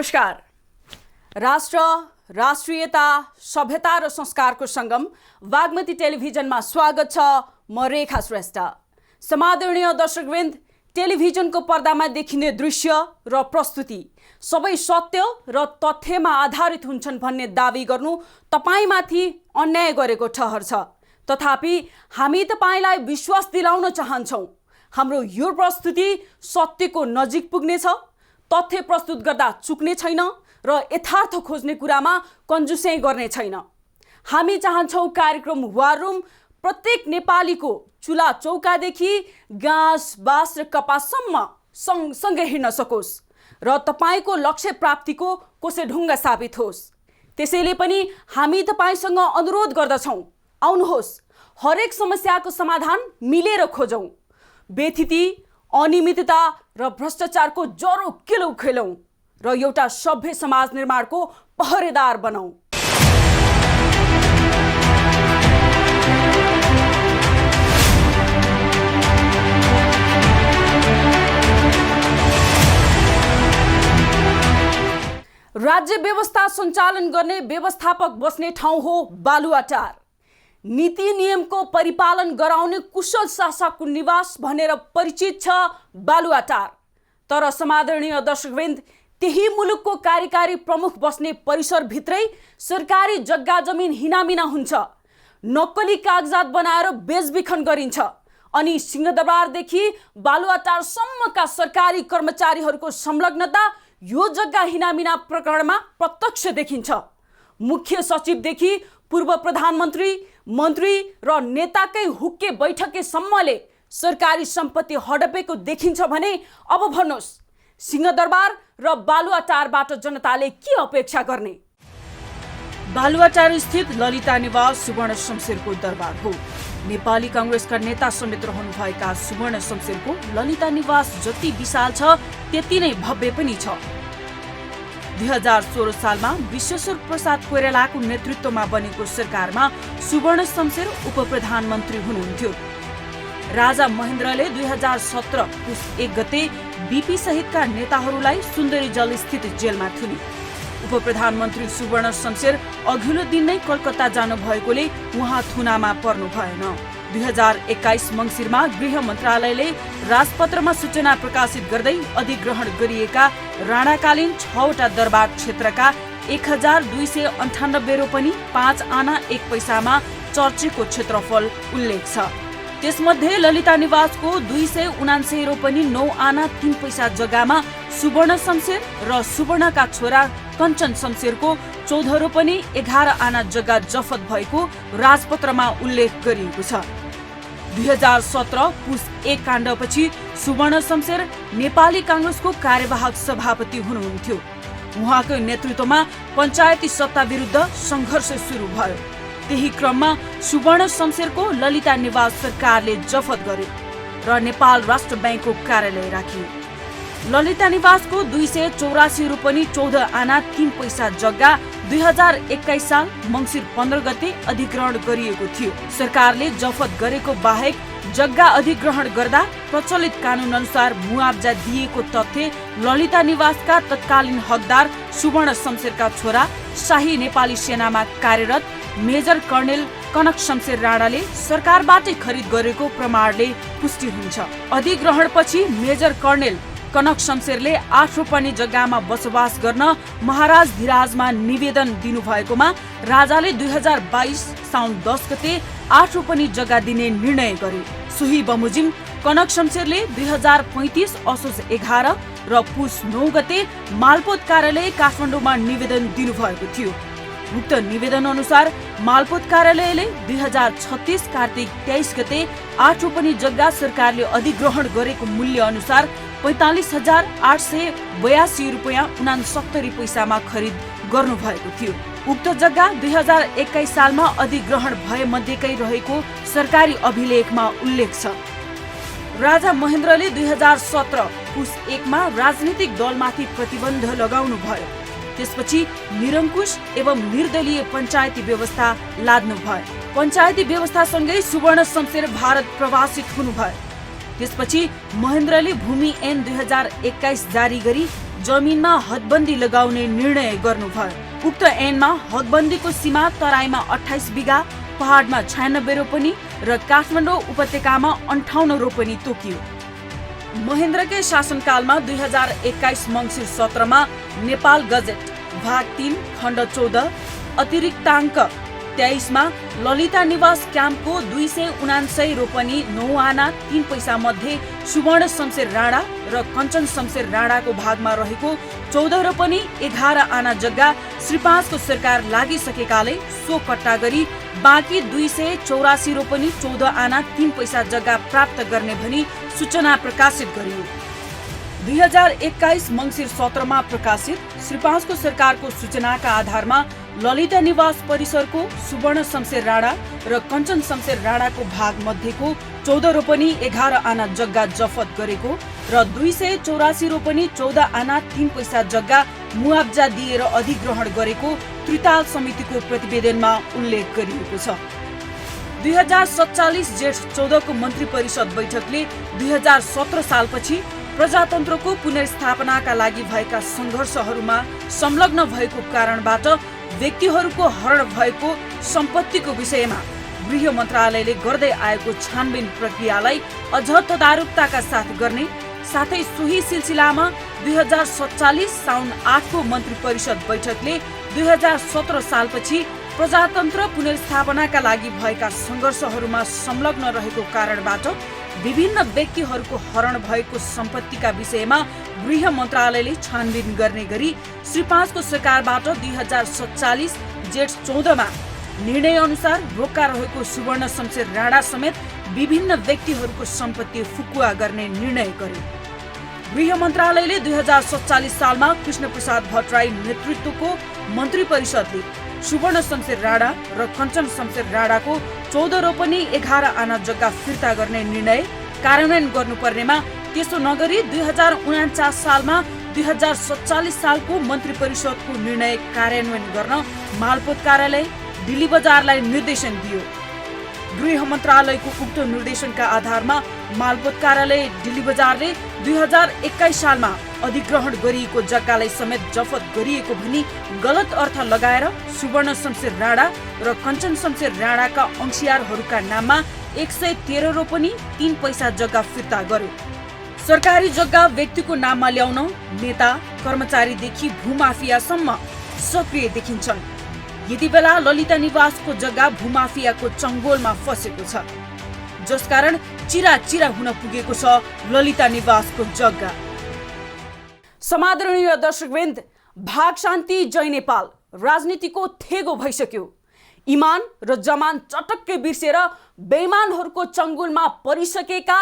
नमस्कार। राष्ट्र, राष्ट्रियता, सभ्यता र संस्कारको संगम बागमती टेलिभिजनमा स्वागत छ। म रेखा श्रेष्ठ। समादरणीय दर्शकवृन्द, टेलिभिजनको पर्दामा देखिने दृश्य र प्रस्तुति सबै सत्य र तथ्यमा आधारित हुन्छन् भन्ने दावी गर्नु तपाईमाथि अन्याय गरेको ठहर छ। तथापि हामी तपाईलाई विश्वास दिलाउन चाहन्छौँ, हाम्रो यो प्रस्तुति सत्यको नजिक पुग्नेछ, तथ्य प्रस्तुत गर्दा चुक्ने छैन र यथार्थ खोज्ने कुरामा कन्जुसै गर्ने छैन। हामी चाहन्छौँ कार्यक्रम वार रुम प्रत्येक नेपालीको चुला चौकादेखि गाँस, बाँस र कपाससम्म सँगसँगै हिँड्न सकोस् र तपाईको लक्ष्य प्राप्तिको कोसेढुङ्गा साबित होस्। त्यसैले पनि हामी तपाईसँग अनुरोध गर्दछौँ, आउनुहोस्, हरेक समस्याको समाधान मिलेर खोजौँ। बेथिति, अनियमितता र भ्रष्टाचारको जरो किलौ खेलौँ र एउटा सभ्य समाज निर्माणको पहरेदार बनाऊ। राज्य व्यवस्था सञ्चालन गर्ने व्यवस्थापक बस्ने ठाउँ हो बालुवाटार। नीति नियमको परिपालन गराउने कुशल शासकको निवास भनेर परिचित छ बालुवाटार। तर समादरणीय दर्शकवृन्द, त्यही मुलुकको कार्यकारी प्रमुख बस्ने परिसरभित्रै सरकारी जग्गा जमिन हिनामिना हुन्छ, नक्कली कागजात बनाएर बेचबिखन गरिन्छ अनि सिंहदरबारदेखि बालुवाटारसम्मका सरकारी कर्मचारीहरूको संलग्नता यो जग्गा हिनामिना प्रकरणमा प्रत्यक्ष देखिन्छ। मुख्य सचिवदेखि पूर्व प्रधानमन्त्री, मन्त्री र नेताकै हुक्के बैठकेसम्मले सरकारी सम्पत्ति हडपेको देखिन्छ भने अब भन्नुहोस्, सिंहदरबार र बालुवाटारबाट जनताले के अपेक्षा गर्ने? बालुवाटार स्थित ललिता निवास सुवर्ण शमशेरको दरबार हो। नेपाली कांग्रेसका नेता समेत रहनुभएका सुवर्ण शमशेरको ललिता निवास जति विशाल छ त्यति नै भव्य पनि छ। 2016 सालमा विश्वेश्वर प्रसाद कोइरालाको नेतृत्वमा बनेको सरकारमा सुवर्ण शमशेर उपप्रधानमन्त्री हुनुहुन्थ्यो। राजा महेन्द्रले 2017 पुस 1 गते बीपी सहितका नेताहरूलाई सुन्दरी जल स्थित जेलमा थुने। उपप्रधानमन्त्री सुवर्ण शमशेर अघिल्लो दिन नै कलकत्ता जानु भएकोले उहाँ थुनामा पर्नु भएन। 2021 मङ्सिरमा गृह मन्त्रालयले राजपत्रमा सूचना प्रकाशित गर्दै अधिग्रहण गरिएका राणाकालीन 6वटा दरबार क्षेत्रका 1298 रोपनी 5 आना 1 पैसामा चर्चेको क्षेत्रफल उल्लेख छ। त्यसमध्ये ललिता निवासको 279 रोपनी 9 आना 3 पैसा जग्गामा सुवर्ण शमशेर र सुवर्णका छोरा कञ्चन शमशेरको 14 रोपनी 11 आना जग्गा जफत भएको राजपत्रमा उल्लेख गरिएको छ। 2017 पुस 1 काण्डपछि सुवर्ण शमशेर नेपाली कांग्रेसको कार्यवाहक सभापति हुनुहुन्थ्यो। उहाँको नेतृत्वमा पञ्चायती सत्ता विरुद्ध सङ्घर्ष सुरु भयो। त्यही क्रममा सुवर्ण शमशेरको ललिता निवास सरकारले जफत गर्यो र नेपाल राष्ट्र ब्याङ्कको कार्यालय राखियो। ललिता निवासको 284 रोपनी 14 आना 3 पैसा जग्गा 2021 साल मङ्सिर 15 गते अधिग्रहण गरिएको थियो। सरकारले जफत गरेको बाहेक जग्गा अधिग्रहण गर्दा प्रचलित कानून अनुसार मुआब्जा दिएको तथ्य ललिता निवासका तत्कालीन हकदार सुवर्ण शमशेरका छोरा शाही नेपाली सेनामा कार्यरत मेजर कर्णेल कनक शमशेर राणाले सरकारबाटै खरिद गरेको प्रमाणले पुष्टि हुन्छ। अधिग्रहणपछि मेजर कर्णेल कनक शमशेरले 8 रोपनी जग्गामा बसोबास गर्न महाराज धिराजमा निवेदन दिनुभएकोमा राजाले 2022 साउन 10 गते 8 रोपनी जग्गा दिने निर्णय गरे। सोही बमोजिम कनक शमशेरले 2035 असोज 11 र पुस 9 गते मालपोत कार्यालय काठमाडौँमा निवेदन दिनुभएको थियो। उक्त निवेदन अनुसार मालपोत कार्यालयले 2036 कार्तिक 23 गते 8 रोपनी जग्गा सरकारले अधिग्रहण गरेको मूल्य अनुसार 45,882 रुपियाँ 69 पैसामा खरिद गर्नुभएको थियो। उक्त जग्गा 2021 सालमा अधिग्रहण भए मध्येकै रहेको सरकारी अभिलेखमा उल्लेख छ। राजा महेन्द्रले 2017 पुस 1 मा राजनीतिक दलमाथि प्रतिबन्ध लगाउनु भयो। त्यसपछि निरङ्कुश एवं निर्दलीय पञ्चायती व्यवस्था लाद्नु भयो। पञ्चायती व्यवस्थासँगै सुवर्ण शमशेर भारत प्रवासित हुनुभयो। त्यसपछि महेन्द्रले भूमि ऐन 2021 जारी गरी जमिनमा हदबन्दी लगाउने निर्णय गर्नुभयो। उक्त ऐनमा हदबन्दीको सीमा तराईमा 28 बिघा, पहाडमा 96 रोपनी र काठमाडौँ उपत्यकामा 58 रोपनी तोकियो। महेन्द्रकै शासनकालमा 2021 मङ्सिर 17 मा नेपाल गजेट भाग 3 खण्ड 14 अतिरिक्ताङ्क 23 मा ललिता निवास क्याम्पको 279 रोपनी 9 आना 3 पैसा मध्ये सुवर्ण शमशेर राणा र कञ्चन शमशेर राणाको भागमा रहेको 14 रोपनी 11 आना जग्गा श्री 5 को सरकार लागिसकेकाले सो कट्टा गरी बाँकी 284 रोपनी 14 आना 3 पैसा जग्गा प्राप्त गर्ने भनी सूचना प्रकाशित गरियो। 2021 मङ्सिर 17 मा प्रकाशित श्री 5 को सरकारको सूचनाका आधारमा ललिता निवास परिसरको सुवर्ण शमशेर राणा र कञ्चन शमशेर राणाको भाग मध्येको 14 रोपनी 11 आना जग्गा जफत गरेको र 284 रोपनी 14 आना 3 पैसा जग्गा मुआब्जा दिएर अधिग्रहण गरेको त्रिताल समितिको प्रतिवेदनमा उल्लेख गरिएको छ। 2047 जेठ 14 को मन्त्री परिषद बैठकले 2017 सालपछि प्रजातन्त्रको पुनर्स्थापनाका लागि भएका सङ्घर्षहरूमा संलग्न भएको कारणबाट व्यक्तिहरूको हरण भएको सम्पत्तिको विषयमा गृह मन्त्रालयले गर्दै आएको छानबिन प्रक्रियालाई अझ तदारुकताका साथ गर्ने साथै सोही सिलसिलामा 2047 साउन 8 को मन्त्री परिषद बैठकले 2017 सालपछि प्रजातन्त्र पुनर्स्थापनाका लागि भएका सङ्घर्षहरूमा संलग्न रहेको कारणबाट विभिन्न व्यक्तिहरूको हरण भएको सम्पत्तिका विषयमा गृह मन्त्रालयले छानबिन गर्ने गरी श्री 5 को सरकारबाट 2047 जेठ 14 मा निर्णय अनुसार रोक्का रहेको सुवर्ण शमशेर राणा समेत विभिन्न व्यक्तिहरूको सम्पत्ति फुकुवा गर्ने निर्णय गर्यो। गृह मन्त्रालयले 2047 सालमा कृष्ण प्रसाद भट्टराई नेतृत्वको मन्त्री परिषदले सुवर्ण शमशेर राणा र कञ्चन शमशेर राणाको 14 रोपनी 11 आना जग्गा फिर्ता गर्ने निर्णय कार्यान्वयन गर्नुपर्नेमा त्यसो नगरी 2049 सालमा 2047 सालको मन्त्री परिषदको निर्णय कार्यान्वयन गर्न मालपोत कार्यालय दिल्ली बजारलाई निर्देशन दियो। गृह मन्त्रालयको उक्त निर्देशनका आधारमा मालपोत कार्यालय दिल्ली बजारले 2021 सालमा अधिग्रहण गरिएको जग्गालाई समेत जफत गरिएको भनी गलत अर्थ लगाएर सुवर्ण शमशेर राणा र कञ्चन शमशेर राणाका अंशियारहरूका नाममा 113 रोपनी 3 पैसा जग्गा फिर्ता गर्यो। सरकारी जग्गा व्यक्तिको नाममा ल्याउन नेता कर्मचारीदेखि भूमाफियासम्म सक्रिय देखिन्छन्। यति बेला ललिता निवासको जग्गा भूमाफियाको चङ्गोलमा फसेको छ, जसकारण चिरा हुन पुगेको छ ललिता निवासको जग्गा। समादरणीय दर्शकवृन्द, भाग शान्ति जय नेपाल राजनीतिको थेगो भइसक्यो। इमान र जमान चटक्कै बिर्सेर बेइमानहरूको चङ्गुलमा परिसकेका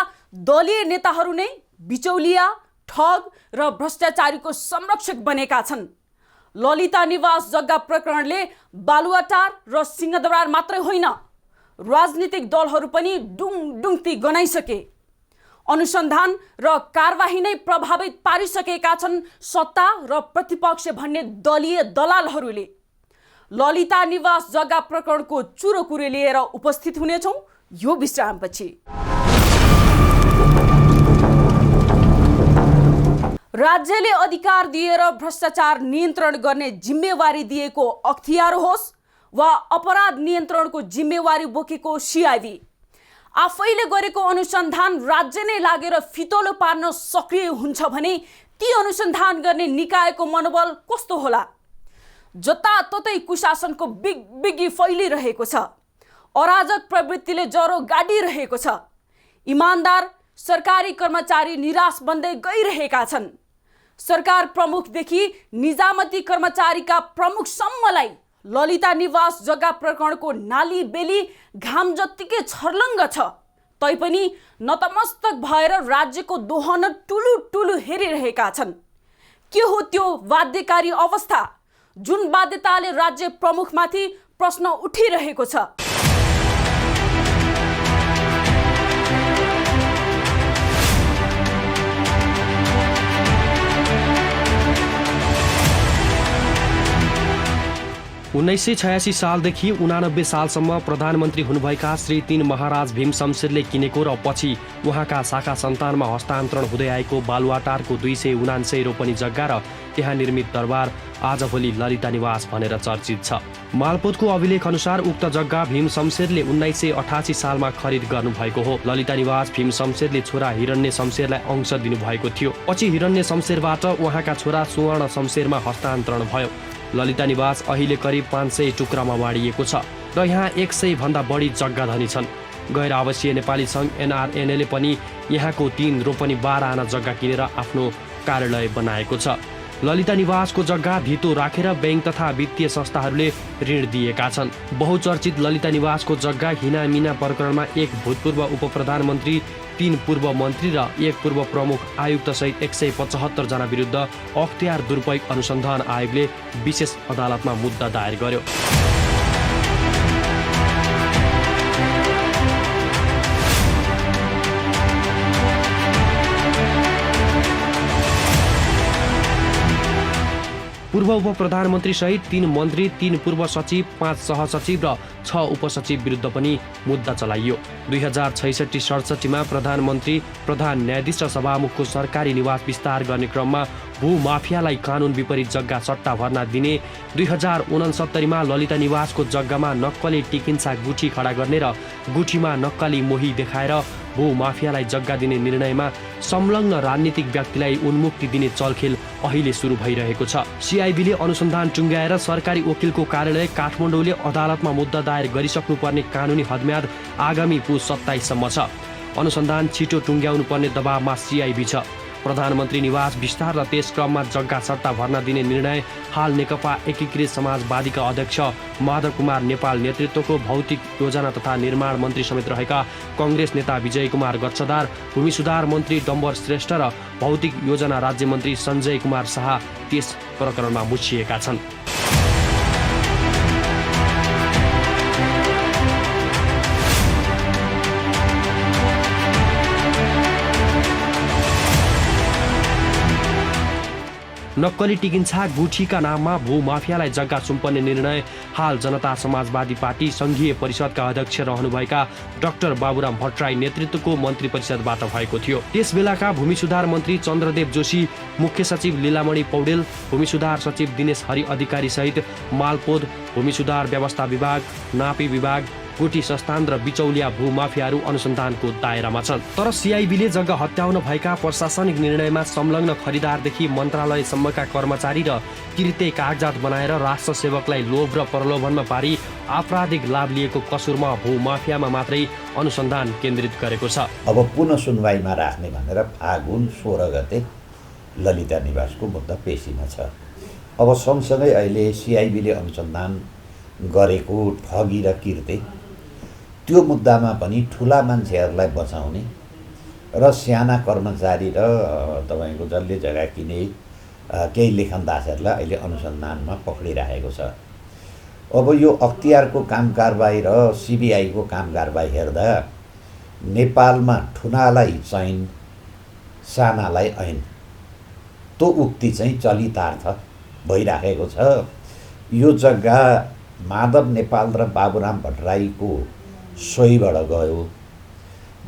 दलीय नेताहरू नै बिचौलिया, ठग र भ्रष्टाचारीको संरक्षक बनेका छन्। ललिता निवास जग्गा प्रकरणले बालुवाटार र सिंहदरबार मात्रै होइन, राजनीतिक दलहरू पनि डुङडुङती गनाइसके। अनुसन्धान र कारबाही नै प्रभावित पारिसकेका छन् सत्ता र प्रतिपक्ष भन्ने दलीय दलालहरूले। ललिता निवास जग्गा प्रकरणको चुरोकुरे लिएर उपस्थित हुनेछौँ यो विश्रामपछि। राज्यले अधिकार दिएर भ्रष्टाचार नियन्त्रण गर्ने जिम्मेवारी दिएको अख्तियार होस् वा अपराध नियन्त्रणको जिम्मेवारी बोकेको सिआइबी, आफैले गरेको अनुसन्धान राज्य नै लागेर फितलो पार्न सक्रिय हुन्छ भने ती अनुसन्धान गर्ने निकायको मनोबल कस्तो होला? जताततै कुशासनको बिगबिगी फैलिरहेको छ, अराजक प्रवृत्तिले जरो गाडिरहेको छ, इमानदार सरकारी कर्मचारी निराश बन्दै गइरहेका छन्। सरकार प्रमुखदेखि निजामती कर्मचारीका प्रमुखसम्मलाई ललिता निवास जग्गा प्रकरणको नाली बेली घाम जत्तिकै छर्लङ्ग छ, तैपनि नतमस्तक भएर राज्यको दोहन टुलु हेरिरहेका छन्। के हो त्यो बाध्यकारी अवस्था जुन बाध्यताले राज्य प्रमुखमाथि प्रश्न उठिरहेको छ? 1986 सालदेखि 89 सालसम्म प्रधानमन्त्री हुनुभएका श्री 3 महाराज भीम शमशेरले किनेको र पछि उहाँका शाखा सन्तानमा हस्तान्तरण हुँदै आएको बालुवाटारको 279 रोपनी जग्गा र त्यहाँ निर्मित दरबार आजभोलि ललिता निवास भनेर चर्चित छ। मालपोतको अभिलेख अनुसार उक्त जग्गा भीम शमशेरले 1988 सालमा खरिद गर्नुभएको हो। ललिता निवास भीम शमशेरले छोरा हिरण्य शमशेरलाई अंश दिनुभएको थियो। पछि हिरण्य शमशेरबाट उहाँका छोरा सुवर्ण शमशेरमा हस्तान्तरण भयो। ललिता निवास अहिले करिब 500 टुक्रामा बाँडिएको छ र यहाँ 100 भन्दा बढी जग्गा धनी छन्। गैर आवासीय नेपाली सङ्घ NRNA ले पनि यहाँको 3 रोपनी 12 आना जग्गा किनेर आफ्नो कार्यालय बनाएको छ। ललिता निवासको जग्गा धितो राखेर बैंक तथा वित्तीय संस्थाहरूले ऋण दिएका छन्। बहुचर्चित ललिता निवासको जग्गा हिनामिना प्रकरणमा एक भूतपूर्व उपप्रधानमन्त्री, 3 पूर्व मन्त्री र 1 पूर्व प्रमुख आयुक्त सहित 175 जना विरुद्ध अख्तियार दुरुपयोग अनुसन्धान आयोगले विशेष अदालतमा मुद्दा दायर गर्यो। पूर्व उपप्रधानमन्त्री सहित 3 मन्त्री, 3 पूर्व सचिव, 5 सहसचिव र 6 उपसचिव विरुद्ध पनि मुद्दा चलाइयो। 2066-67 मा प्रधानमन्त्री, प्रधान न्यायाधीश र सभामुखको सरकारी निवास विस्तार गर्ने क्रममा भूमाफियालाई कानुन विपरीत जग्गा सट्टा भर्ना दिने, 2069 मा ललिता निवासको जग्गामा नक्कली टिकिन्सा गुठी खडा गर्ने र गुठीमा नक्कली मोही देखाएर भूमाफियालाई जग्गा दिने निर्णयमा संलग्न राजनीतिक व्यक्तिलाई उन्मुक्ति दिने चलखेल अहिले सुरु भइरहेको छ। CIB ले अनुसन्धान टुङ्ग्याएर सरकारी वकिलको कार्यालय काठमाडौँले अदालतमा मुद्दा दायर गरिसक्नुपर्ने कानुनी हदम्याद आगामी पुस 27 सम्म छ। अनुसन्धान छिटो टुङ्ग्याउनु पर्ने दबावमा CIB छ। प्रधानमन्त्री निवास विस्तार र त्यस क्रममा जग्गा सट्टा भर्ना दिने निर्णय हाल नेकपा एकीकृत समाजवादीका अध्यक्ष माधव कुमार नेपाल नेतृत्वको भौतिक योजना तथा निर्माण मन्त्री समेत रहेका कांग्रेस नेता विजय कुमार गच्छदार, भूमि सुधार मन्त्री डम्बर श्रेष्ठ र भौतिक योजना राज्य मन्त्री सञ्जय कुमार शाह त्यस प्रकरणमा मुछिएका छन्। नक्कली टिकिन्सा गुठीका नाममा भूमाफियालाई जग्गा सुम्पने निर्णय हाल जनता समाजवादी पार्टी संघीय परिषदका अध्यक्ष रहनुभएका डाक्टर बाबुराम भट्टराई नेतृत्वको मन्त्री परिषदबाट भएको थियो। त्यस बेलाका भूमि सुधार मन्त्री चन्द्रदेव जोशी, मुख्य सचिव लीलामणि पौडेल, भूमि सुधार सचिव दिनेश हरि अधिकारी सहित मालपोत, भूमि सुधार व्यवस्था विभाग, नापी विभाग, गुठी संस्थान र बिचौलिया भूमाफियाहरू अनुसन्धानको दायरामा छन्। तर CIB ले जग्गा हत्याउन भएका प्रशासनिक निर्णयमा संलग्न खरिदारदेखि मन्त्रालयसम्मका कर्मचारी र कृत्य कागजात बनाएर राष्ट्र सेवकलाई लोभ र प्रलोभनमा पारी आपराधिक लाभ लिएको कसुरमा भूमाफियामा मात्रै अनुसन्धान केन्द्रित गरेको छ। अब पुनः सुनवाईमा राख्ने भनेर फागुन 16 गते ललिता निवासको मुद्दा पेशीमा छ। अब सँगसँगै अहिले CIB ले अनुसन्धान गरेको ठगी र कृत्य त्यो मुद्दामा पनि ठुला मान्छेहरूलाई बचाउने र साना कर्मचारी र तपाईँको जसले जग्गा किने केही लेखनदासहरूलाई अहिले अनुसन्धानमा पक्रिरहेको छ। अब यो अख्तियारको काम कारबाही र CBI को काम कारबाही हेर्दा नेपालमा ठुनालाई चैन, सानालाई ऐन, त्यो उक्ति चाहिँ चलितार्थ भइराखेको छ। यो जग्गा माधव नेपाल र बाबुराम भट्टराईको सोहीबाट गयो।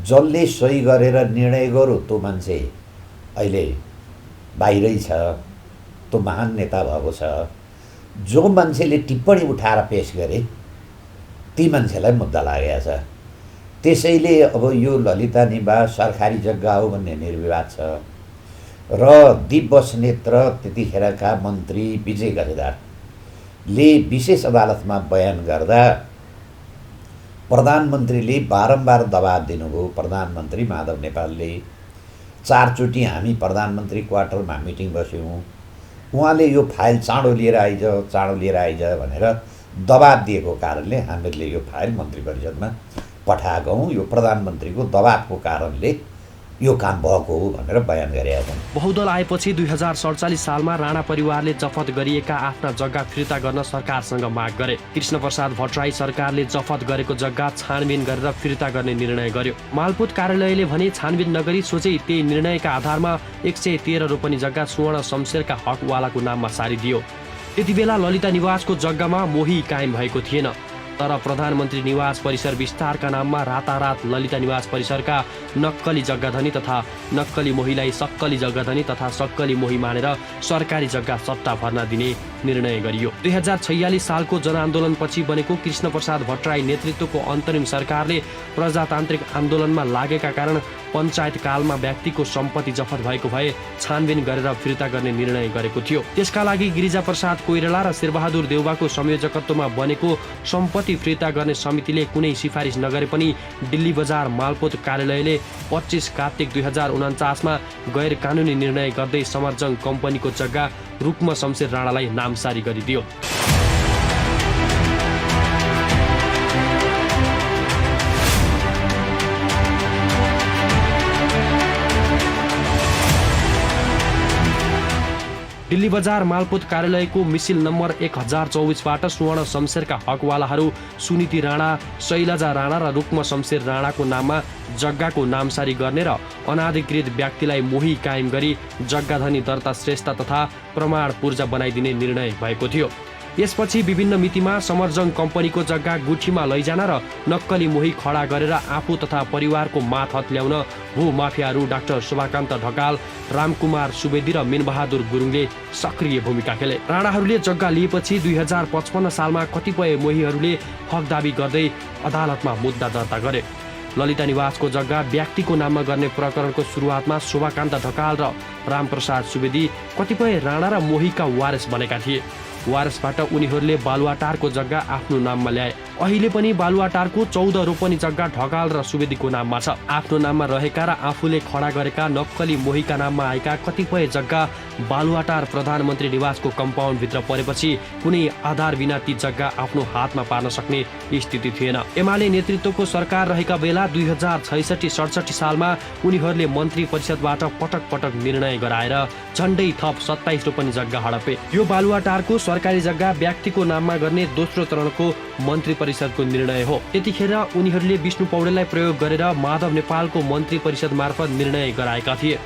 जसले सही गरेर निर्णय गर्यो त्यो मान्छे अहिले बाहिरै छ, त्यो महान नेता भएको छ। जो मान्छेले टिप्पणी उठाएर पेश गरे ती मान्छेलाई मुद्दा लागेको छ। त्यसैले अब यो ललिता निवास सरकारी जग्गा हो भन्ने निर्विवाद छ र दीप बस्नेत र त्यतिखेरका मन्त्री विजय गजदारले विशेष अदालतमा बयान गर्दा प्रधानमन्त्रीले बारम्बार दबाब दिनुभयो। प्रधानमन्त्री माधव नेपालले 4 चोटि हामी प्रधानमन्त्री क्वार्टरमा मिटिङ बस्यौँ, उहाँले यो फाइल चाँडो लिएर आइज भनेर दबाब दिएको कारणले हामीले यो फाइल मन्त्री परिषदमा पठाएको हौँ। यो प्रधानमन्त्रीको दबाबको कारणले यो काम भएको हो भनेर बयान गरेका छन्। बहुदल आएपछि 2047 सालमा राणा परिवारले जफत गरिएका आफ्ना जग्गा फिर्ता गर्न सरकारसँग माग गरे। कृष्णप्रसाद भट्टराई सरकारले जफत गरेको जग्गा छानबिन गरेर फिर्ता गर्ने निर्णय गर्यो। मालपोत कार्यालयले भने छानबिन नगरी सोझै त्यही निर्णयका आधारमा 113 रोपनी जग्गा सुवर्ण शमशेरका हकवालाको नाममा सारिदियो। त्यतिबेला ललिता निवासको जग्गामा मोही कायम भएको थिएन, तर प्रधानमन्त्री निवास परिसर विस्तारका नाममा रातारात ललिता निवास परिसरका नक्कली जग्गाधनी तथा नक्कली मोहीलाई सक्कली जग्गाधनी तथा सक्कली मोही मानेर सरकारी जग्गा सट्टा भर्ना दिने निर्णय गरियो। 2046 सालको जनआन्दोलनपछि बनेको कृष्ण प्रसाद भट्टराई नेतृत्वको अन्तरिम सरकारले प्रजातान्त्रिक आन्दोलनमा लागेका कारण पञ्चायत कालमा व्यक्तिको सम्पत्ति जफत भएको भए छानबिन गरेर फिर्ता गर्ने निर्णय गरेको थियो। त्यसका लागि गिरिजाप्रसाद कोइराला र शेरबहादुर देउवाको संयोजकत्वमा बनेको सम्पत्ति फिर्ता गर्ने समितिले कुनै सिफारिस नगरे पनि दिल्ली बजार मालपोत कार्यालयले 25 कार्तिक 2049 मा गैर कानुनी निर्णय गर्दै समरजङ कम्पनीको जग्गा रुक्म शमशेर राणालाई नामसारी गरिदियो। दिल्ली बजार मालपोत कार्यालयको मिसिल नम्बर 1024बाट स्वर्ण शमशेरका हकवालाहरू सुनीति राणा, शैलजा राणा र रुक्म शमशेर राणाको नाममा जग्गाको नामसारी गर्ने र अनाधिकृत व्यक्तिलाई मोही कायम गरी जग्गाधनी दर्ता श्रेष्ठ तथा प्रमाण पूर्जा बनाइदिने निर्णय भएको थियो। यसपछि विभिन्न मितिमा समरजङ कम्पनीको जग्गा गुठीमा लैजान र नक्कली मोही खडा गरेर आफू तथा परिवारको मात हत्याउन भूमाफियाहरू डाक्टर शोभाकान्त ढकाल, रामकुमार सुवेदी र मिनबहादुर गुरुङले सक्रिय भूमिका खेले। राणाहरूले जग्गा लिएपछि 2055 सालमा कतिपय मोहीहरूले हक दाबी गर्दै अदालतमा मुद्दा दर्ता गरे। ललिता निवासको जग्गा व्यक्तिको नाममा गर्ने प्रकरणको सुरुवातमा शोभाकान्त ढकाल र रामप्रसाद सुवेदी कतिपय राणा र मोहीका वारिस बनेका थिए। वारिसबाट उनीहरूले बालुवाटारको जग्गा आफ्नो नाममा ल्याए। अहिले पनि बालुवाटारको 14 रोपनी जग्गा ढकाल र सुवेदीको नाममा छ। आफ्नो नाममा रहेका र आफूले खडा गरेका नक्कली मोहीका नाममा आएका कतिपय जग्गा बालुवाटार प्रधानमन्त्री निवासको कम्पाउन्डभित्र परेपछि कुनै आधार बिना ती जग्गा आफ्नो हातमा पार्न सक्ने स्थिति थिएन। एमाले नेतृत्वको सरकार रहेका बेला 2066-67 सालमा उनीहरूले मन्त्री परिषदबाट पटक पटक निर्णय गराएर झण्डै थप 27 रोपनी जग्गा हडपे। यो बालुवाटारको सरकारी जग्गा व्यक्तिको नाममा गर्ने दोस्रो चरणको मन्त्री परिषदको निर्णय हो। त्यतिखेर उनीहरूले विष्णु पौडेललाई प्रयोग गरेर माधव नेपालको मन्त्री परिषद मार्फत निर्णय गराएका थिए।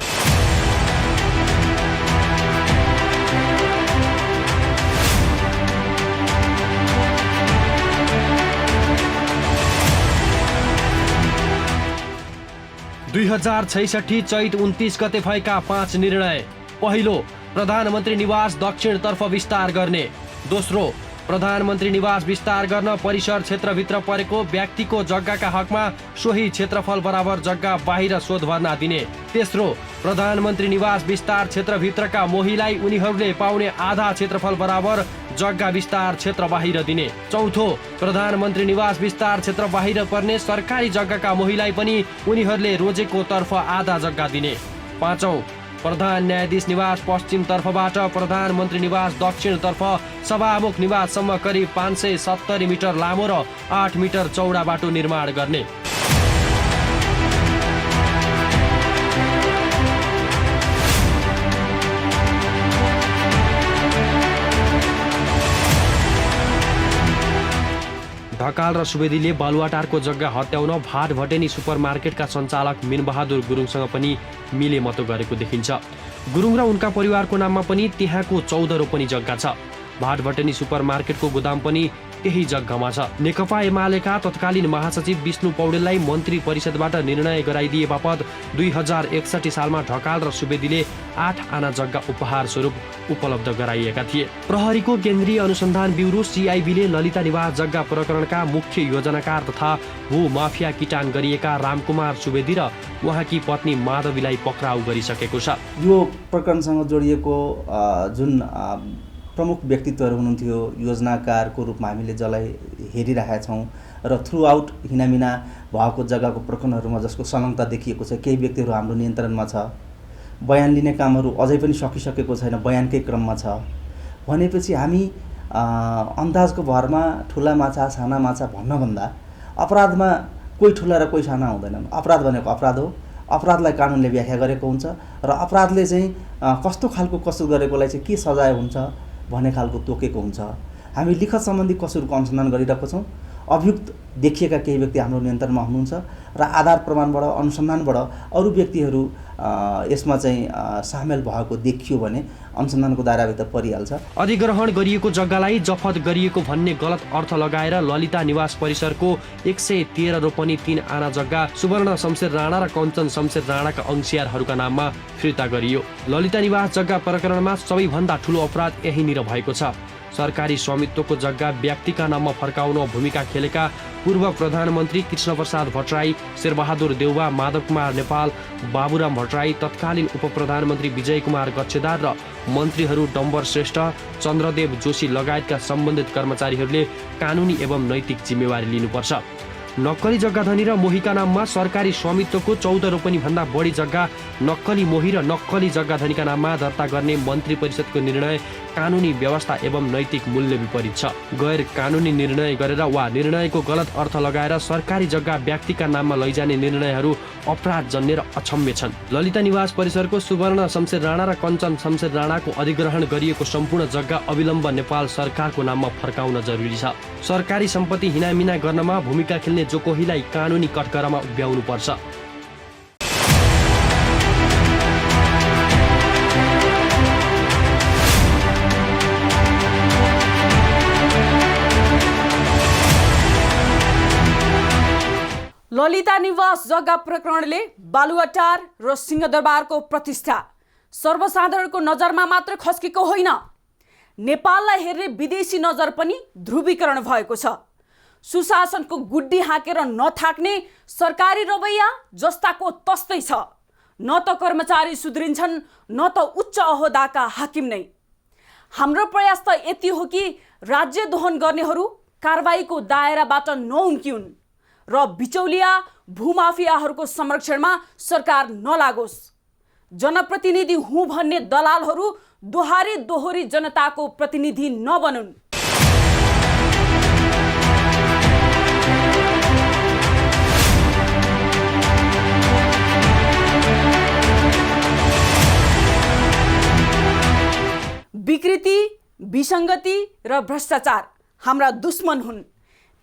दुई 2066 चैत 29 गते भएका 5 निर्णय। पहिलो, प्रधानमन्त्री निवास दक्षिणतर्फ विस्तार गर्ने। दोस्रो, प्रधानमन्त्री निवास विस्तार गर्न परिसर क्षेत्रभित्र परेको व्यक्तिको जग्गाका हकमा सोही क्षेत्रफल बराबर जग्गा बाहिर शोध भर्ना दिने। तेस्रो, प्रधानमन्त्री निवास विस्तार क्षेत्रभित्रका मोहीलाई उनीहरूले पाउने आधा क्षेत्रफल बराबर जग्गा विस्तार क्षेत्र बाहिर दिने। चौथो, प्रधानमन्त्री निवास विस्तार क्षेत्र बाहिर पर्ने सरकारी जग्गाका मोहीलाई पनि उनीहरूले रोजेको तर्फ आधा जग्गा दिने। पाँचौं, प्रधान न्यायाधीश निवास पश्चिम तर्फबाट प्रधानमन्त्री निवास दक्षिणतर्फ सभामुख निवाससम्म करिब 570 मिटर लामो र 8 मिटर चौडा बाटो निर्माण गर्ने। ढकाल र सुवेदीले बालुवाटारको जग्गा हत्याउन भाटभटेनी सुपरमार्केटका सञ्चालक मिनबहादुर गुरुङसँग पनि मिलेमतो गरेको देखिन्छ। गुरुङ र उनका परिवारको नाममा पनि त्यहाँको 14 रोपनी जग्गा छ। भाटभटेनी सुपरमार्केटको गोदाम पनि त्यही जग्गामा छ। नेकपा एमालेका तत्कालीन महासचिव विष्णु पौडेललाई मन्त्री परिषदबाट निर्णय गराइदिए बापत 2061 सालमा ढकाल र सुवेदीले 8 आना जग्गा उपहार स्वरूप उपलब्ध गराइएका थिए। प्रहरीको केन्द्रीय अनुसन्धान ब्युरो CIBले ललिता निवास जग्गा प्रकरणका मुख्य योजनाकार तथा भूमाफिया किटान गरिएका रामकुमार सुवेदी र उहाँकी पत्नी माधवीलाई पक्राउ गरिसकेको छ। यो प्रकरणसँग जोडिएको जुन प्रमुख व्यक्तित्वहरू हुनुहुन्थ्यो, योजनाकारको रूपमा हामीले जसलाई हेरिरहेका छौँ र थ्रु आउट हिनामिना भएको जग्गाको प्रकरणहरूमा जसको संलग्नता देखिएको छ, केही व्यक्तिहरू हाम्रो नियन्त्रणमा छ। बयान लिने कामहरू अझै पनि सकिसकेको छैन, बयानकै क्रममा छ भनेपछि हामी अन्दाजको भरमा ठुला माछा साना माछा भन्नभन्दा अपराधमा कोही ठुला र कोही साना हुँदैनन्। अपराध भनेको अपराध हो। अपराधलाई कानुनले व्याख्या गरेको हुन्छ र अपराधले चाहिँ कस्तो खालको कसुर गरेकोलाई चाहिँ के सजाय हुन्छ भन्ने खालको तोकेको हुन्छ। हामी लिखत सम्बन्धी कसुरको अनुसन्धान गरिरहेको छौँ। अभियुक्त देखिएका केही व्यक्ति हाम्रो नियन्त्रणमा हुनुहुन्छ र आधार प्रमाणबाट अनुसन्धानबाट अरू व्यक्तिहरू यसमा चाहिँ सामेल भएको देखियो भने अनुसन्धानको दायराभित्र परिहाल्छ। अधिग्रहण गरिएको जग्गालाई जफत गरिएको भन्ने गलत अर्थ लगाएर ललिता निवास परिसरको 113 रोपनी 3 आना जग्गा सुवर्ण शमशेर राणा र कञ्चन शमशेर राणाका अंशियारहरूका नाममा फिर्ता गरियो। ललिता निवास जग्गा प्रकरणमा सबैभन्दा ठूलो अपराध यहीँनिर भएको छ। सरकारी स्वामित्वको जग्गा व्यक्तिका नाममा फर्काउन भूमिका खेलेका पूर्व प्रधानमन्त्री कृष्णप्रसाद भट्टराई, शेरबहादुर देउवा, माधव कुमार नेपाल, बाबुराम भट्टराई, तत्कालीन उपप्रधानमन्त्री विजय कुमार गच्छेदार र मन्त्रीहरू डम्बर श्रेष्ठ, चन्द्रदेव जोशी लगायतका सम्बन्धित कर्मचारीहरूले कानुनी एवं नैतिक जिम्मेवारी लिनुपर्छ। नक्कली जग्गाधनी र मोहीका नाममा सरकारी स्वामित्वको 14 रोपनी भन्दा बढी जग्गा नक्कली मोही र नक्कली जग्गाधनीका नाममा दर्ता गर्ने मन्त्री परिषदको निर्णय कानुनी व्यवस्था एवं नैतिक मूल्य विपरीत छ। गैर कानुनी निर्णय गरेर वा निर्णयको गलत अर्थ लगाएर सरकारी जग्गा व्यक्तिका नाममा लैजाने निर्णयहरू अपराधजन्य र अक्षम्य छन्। ललिता निवास परिसरको सुवर्ण शमशेर राणा र कञ्चन शमशेर राणाको अधिग्रहण गरिएको सम्पूर्ण जग्गा अविलम्ब नेपाल सरकारको नाममा फर्काउन जरुरी छ। सरकारी सम्पत्ति हिनामिना गर्नमा भूमिका खेल्ने जो कोहीलाई कानुनी कठघरामा उभ्याउनु पर्छ। ललिता निवास जग्गा प्रकरणले बालुवाटार र सिंहदरबारको प्रतिष्ठा सर्वसाधारणको नजरमा मात्र खस्केको होइन, नेपाललाई हेर्ने विदेशी नजर पनि ध्रुवीकरण भएको छ। सुशासनको गुड्डी हाँकेर नथाक्ने सरकारी रवैया जस्ताको तस्तै छ। न त कर्मचारी सुध्रिन्छन् न त उच्च अहोदाका हाकिम नै। हाम्रो प्रयास त यति हो कि राज्य दोहन गर्नेहरू कारबाहीको दायराबाट नउम्किउन् र बिचौलिया भूमाफियाहरूको संरक्षणमा सरकार नलागोस्। जनप्रतिनिधि हुँ भन्ने दलालहरू दोहोरी जनताको प्रतिनिधि नबनुन्। विकृति, विसङ्गति र भ्रष्टाचार हाम्रा दुश्मन हुन्।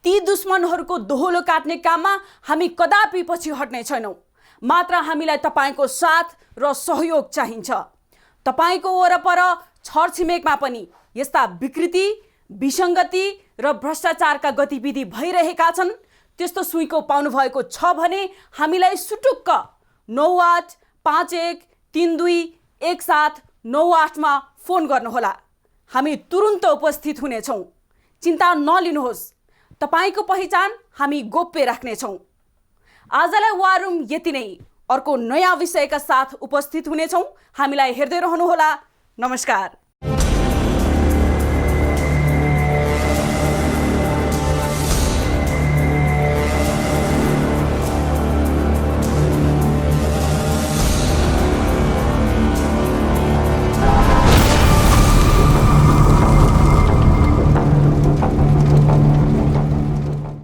ती दुश्मनहरूको दोहोलो काट्ने काममा हामी कदापि पछि हट्ने छैनौँ। मात्र हामीलाई तपाईँको साथ र सहयोग चाहिन्छ। तपाईँको वरपर छरछिमेकमा पनि यस्ता विकृति, विसङ्गति र भ्रष्टाचारका गतिविधि भइरहेका छन्। त्यस्तो सुइँको पाउनु भएको छ भने हामीलाई सुटुक्क 9851321798 मा फोन गर्नुहोला। हामी तुरुन्त उपस्थित हुनेछौँ। चिन्ता नलिनुहोस्, तपाईको पहिचान हामी गोप्य राख्नेछौँ। आजलाई वार रुम यति नै। अर्को नयाँ विषयका साथ उपस्थित हुनेछौँ। हामीलाई हेर्दै रहनुहोला। नमस्कार।